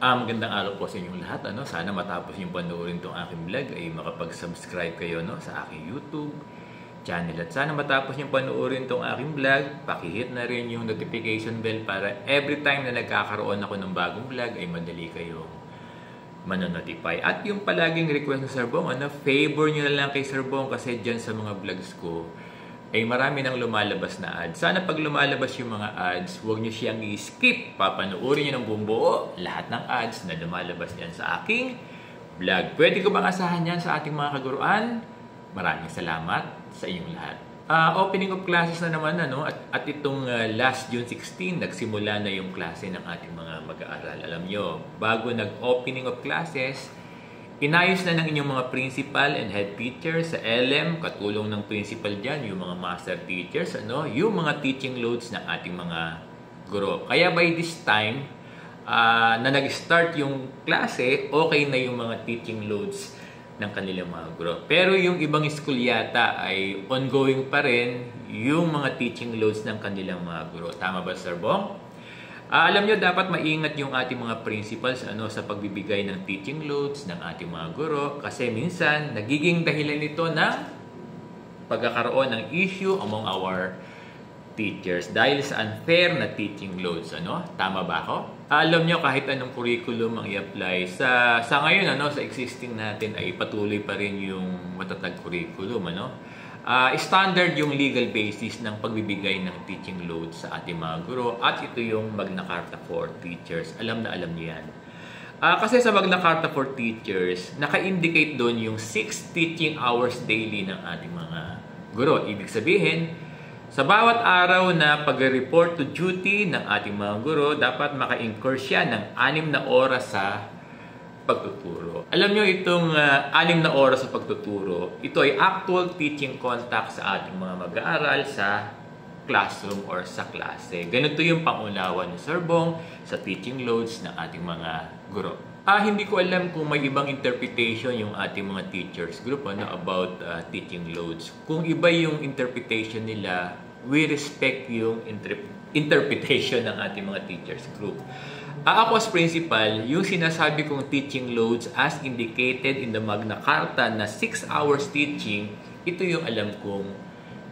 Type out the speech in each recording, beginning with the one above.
Magandang araw po sa inyong lahat. Sana matapos yung panoorin itong aking vlog ay makapag-subscribe kayo sa aking YouTube channel. At sana matapos yung panoorin itong aking vlog, pakihit na rin yung notification bell para every time na nagkakaroon ako ng bagong vlog ay madali kayong manonotify. At yung palaging request ng Sir Bong, favor nyo na lang kay Sir Bong kasi dyan sa mga vlogs ko ay marami nang lumalabas na ads. Sana pag lumalabas yung mga ads, huwag nyo siyang i-skip. Papanoorin nyo ng buong buo lahat ng ads na lumalabas yan sa aking vlog. Pwede ko bang asahan yan sa ating mga kaguruan? Maraming salamat sa inyong lahat. Opening of classes na naman, at itong last June 16, nagsimula na yung klase ng ating mga mag-aaral. Alam nyo, bago nag-opening of classes, inayos na ng inyong mga principal and head teachers sa LM, katulong ng principal dyan, yung mga master teachers, yung mga teaching loads ng ating mga guro. Kaya by this time, na nag-start yung klase, okay na yung mga teaching loads ng kanilang mga guro. Pero yung ibang school yata ay ongoing pa rin yung mga teaching loads ng kanilang mga guro. Tama ba, Sir Bong? Alam nyo, dapat maingat yung ating mga principals sa pagbibigay ng teaching loads ng ating mga guro kasi minsan nagiging dahilan nito na pagkakaroon ng issue among our teachers dahil sa unfair na teaching loads. Tama ba ako? Alam nyo, kahit anong curriculum ang i-apply sa ngayon, sa existing natin ay patuloy pa rin yung matatag curriculum. Standard yung legal basis ng pagbibigay ng teaching load sa ating mga guro at ito yung Magna Carta for Teachers. Alam na alam niyo yan. Kasi sa Magna Carta for Teachers, naka-indicate doon yung 6 teaching hours daily ng ating mga guro. Ibig sabihin, sa bawat araw na pag-report to duty ng ating mga guro, dapat maka-incur siya ng 6 na oras sa pagtuturo. Alam nyo, itong 6 na oras sa pagtuturo, ito ay actual teaching contact sa ating mga mag-aaral sa classroom or sa klase. Ganito yung pangunawa ni Sir Bong sa teaching loads ng ating mga guro. Hindi ko alam kung may ibang interpretation yung ating mga teachers group about teaching loads. Kung iba yung interpretation nila, we respect yung interpretation ng ating mga teachers group. Ako as principal, yung sinasabi kong teaching loads as indicated in the Magna Carta na 6 hours teaching, ito yung alam kong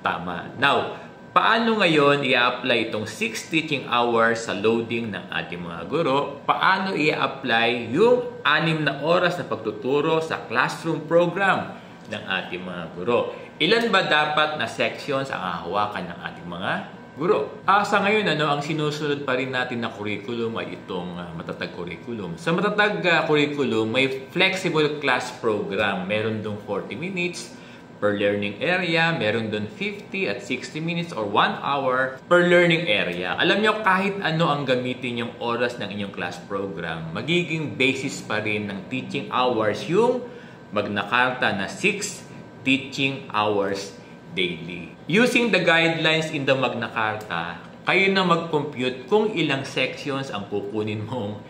tama. Now, paano ngayon i-apply itong 6 teaching hours sa loading ng ating mga guro? Paano i-apply yung 6 na oras na pagtuturo sa classroom program ng ating mga guro? Ilan ba dapat na sections ang hahawakan ng ating mga guro? Sa ngayon, ang sinusunod pa rin natin na curriculum ay itong matatag curriculum. Sa matatag curriculum, may flexible class program. Meron dong 40 minutes per learning area. Meron dong 50 at 60 minutes or 1 hour per learning area. Alam nyo, kahit ano ang gamitin yung oras ng inyong class program, magiging basis pa rin ng teaching hours yung Magna Carta na 6 teaching hours daily. Using the guidelines in the Magna Carta, kayo na mag-compute kung ilang sections ang kukunin mong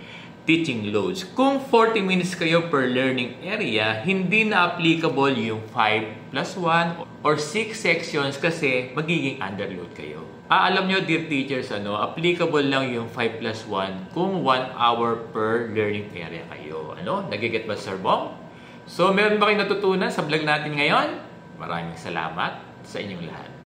teaching loads. Kung 40 minutes kayo per learning area, hindi na applicable yung 5 plus 1 or 6 sections kasi magiging underload kayo. Alam nyo, dear teachers, applicable lang yung 5 plus 1 kung 1 hour per learning area kayo. Nagiget ba, Sir Bong? So, meron ba kayong natutunan sa vlog natin ngayon? Maraming salamat sa inyong lahat.